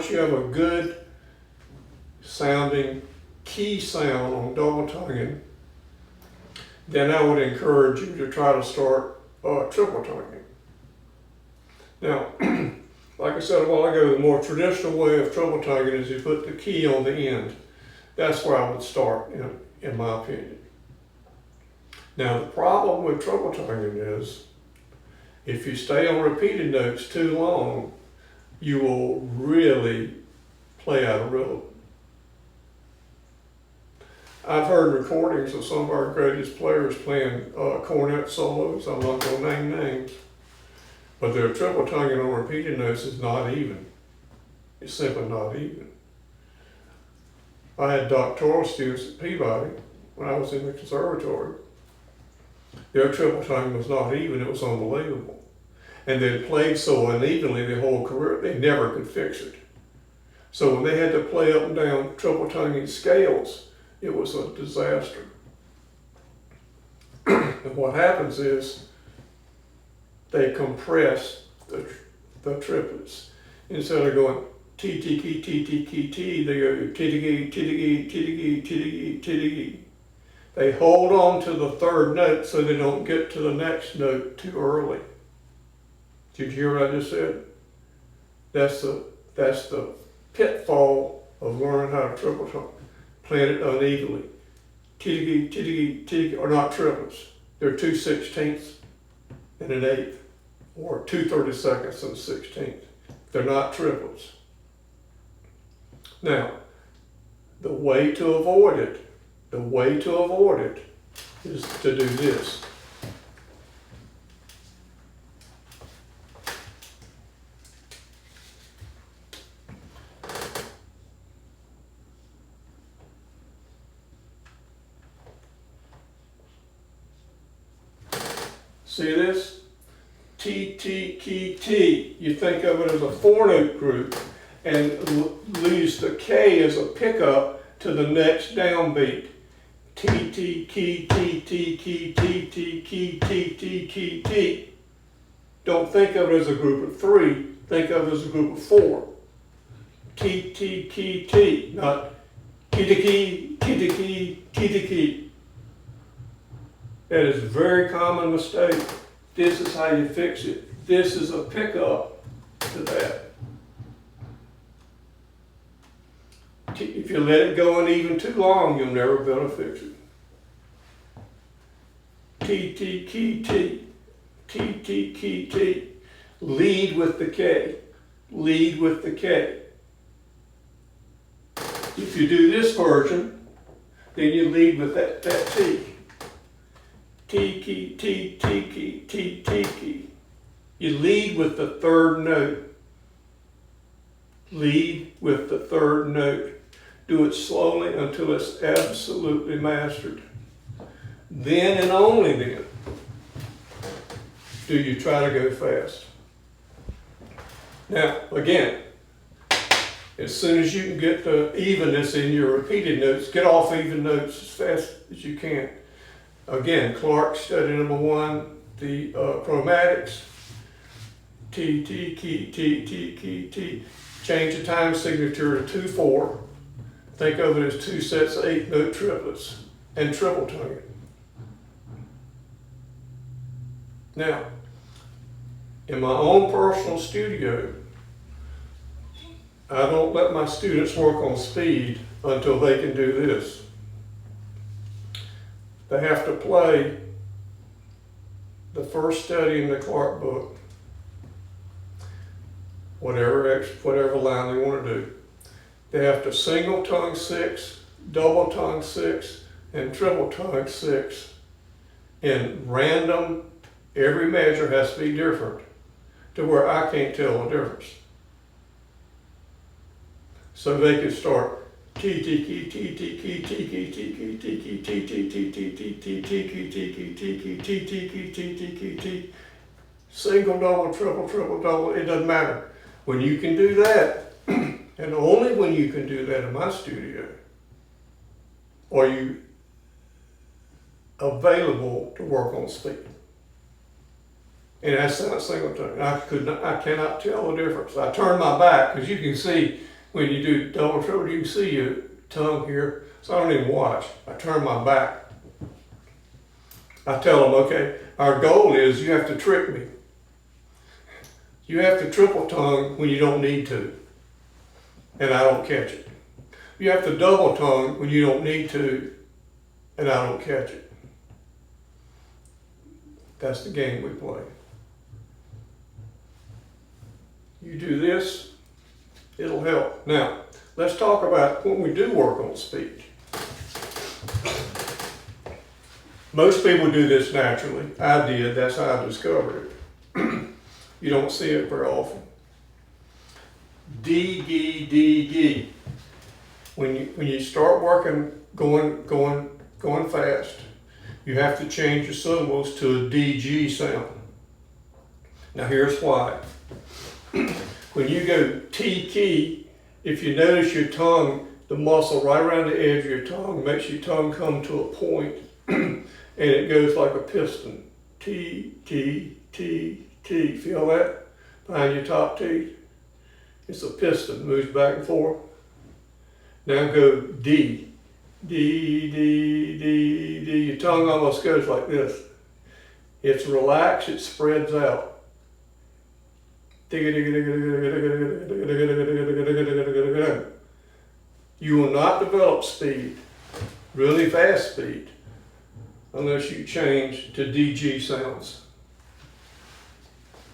once you have a good sounding key sound on double tonguing, then I would encourage you to try to start triple tonguing. Now, like I said a while ago, the more traditional way of triple tonguing is you put the key on the end. That's where I would start, in my opinion. Now, the problem with triple tonguing is if you stay on repeated notes too long, you will really play out of rhythm. I've heard recordings of some of our greatest players playing cornet solos. I'm not going to name names, but their triple tonguing on repeated notes is not even. It's simply not even. I had doctoral students at Peabody when I was in the conservatory. Their triple tonguing was not even. It was unbelievable. And they played so unevenly their whole career, they never could fix it. So when they had to play up and down triple tonguing scales, it was a disaster. And what happens is they compress the triplets. Instead of going T, T, T, T, T, T, T, they go T, T, T, T, T, T, T, T. They hold on to the third note so they don't get to the next note too early. Did you hear what I just said? That's the pitfall of learning how to triple tongue. Playing it unevenly. Titty, titty, titty, or not triplets. They're 2/16 and an eighth, or 2/32 and a 16th. They're not triplets. Now, the way to avoid it is to do this. See this? T, T, K, T. You think of it as a four-note group and use the K as a pickup to the next downbeat. T, T, K, T, T, K, T, T, K, T, T, K, T. Don't think of it as a group of three. Think of it as a group of four. T, T, K, T. Not K, T, K, T, T, K, T, T, K. That is a very common mistake. This is how you fix it. This is a pickup to that. If you let it go uneven too long, you'll never be able to fix it. T, T, K, T. T, T, K, T. Lead with the K. Lead with the K. If you do this version, then you lead with that T. T, T, T, T, T, T, T. You lead with the third note. Lead with the third note. Do it slowly until it's absolutely mastered. Then and only then do you try to go fast. Now, again, as soon as you can get the evenness in your repeated notes, get off even notes as fast as you can. Again, Clark study number 1, the chromatics. T, T, K, T, T, K, T. Change the time signature to 2/4. Think of it as 2 sets of 8-note triplets and triple tongue. Now, in my own personal studio, I don't let my students work on speed until they can do this. They have to play the first study in the Clark book, whatever line they want to do. They have to single tongue 6, double tongue 6, and triple tongue 6. In random, every measure has to be different to where I can't tell the difference. So they can start T, T, K, T, T, K, T, K, T, K, T, K, T, T, T, T, T, T, T, K, T, K, T, K, T, T, K, T, T, K, T. Single, double, triple, triple, double, it doesn't matter. When you can do that, and only when you can do that in my studio, are you available to work on speed. And that's not single tongue. I cannot tell the difference. I turn my back because you can see when you do double triple, you can see your tongue here. So I don't even watch. I turn my back. I tell them, okay, our goal is you have to trick me. You have to triple tongue when you don't need to, and I don't catch it. You have to double tongue when you don't need to, and I don't catch it. That's the game we play. You do this, it'll help. Now, let's talk about when we do work on speech. Most people do this naturally. I did, that's how I discovered it. You don't see it very often. D, G, D, G. When you start working, going fast, you have to change your syllables to a DG sound. Now here's why. When you go T key, if you notice your tongue, the muscle right around the edge of your tongue makes your tongue come to a point, and it goes like a piston. T, T, T, T. Feel that? Behind your top teeth. It's a piston, moves back and forth. Now go D. D, D, D, D. Your tongue almost goes like this. It's relaxed, it spreads out. You will not develop speed, really fast speed, unless you change to DG sounds.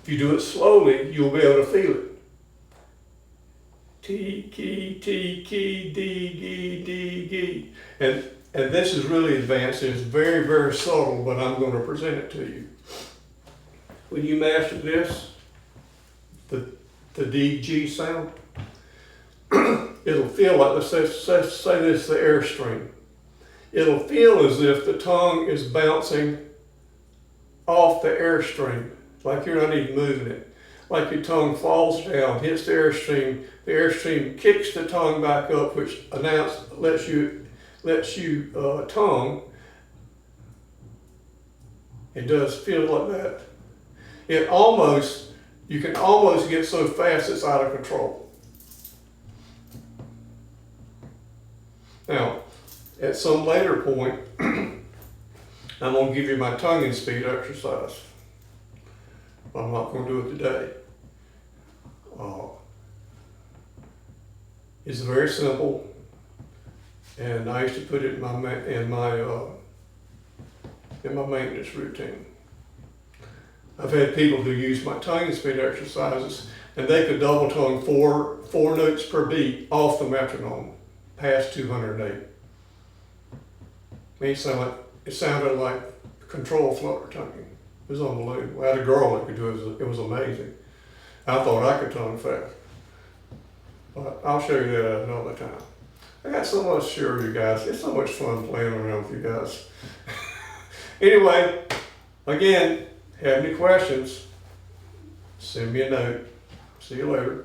If you do it slowly, you'll be able to feel it. T, key, T, key, D, G, D, G. And this is really advanced. It's very, very subtle, but I'm going to present it to you. When you master this, the DG sound, it'll feel like, let's say this is the airstream. It'll feel as if the tongue is bouncing off the airstream, like you're not even moving it. Like your tongue falls down, hits the airstream kicks the tongue back up, which lets you tongue. It does feel like that. You can almost get so fast it's out of control. Now, at some later point, I'm going to give you my tonguing speed exercise. I'm not going to do it today. It's very simple, and I used to put it in my maintenance routine. I've had people who use my tongue speed exercises, and they could double tongue four notes per beat off the metronome, past 208. It sounded like control flutter tonguing. It was unbelievable. I had a girl that could do it. It was amazing. I thought I could tongue fast. But I'll show you that another time. I got so much to share you guys. It's so much fun playing around with you guys. Anyway, again, have any questions, send me a note. See you later.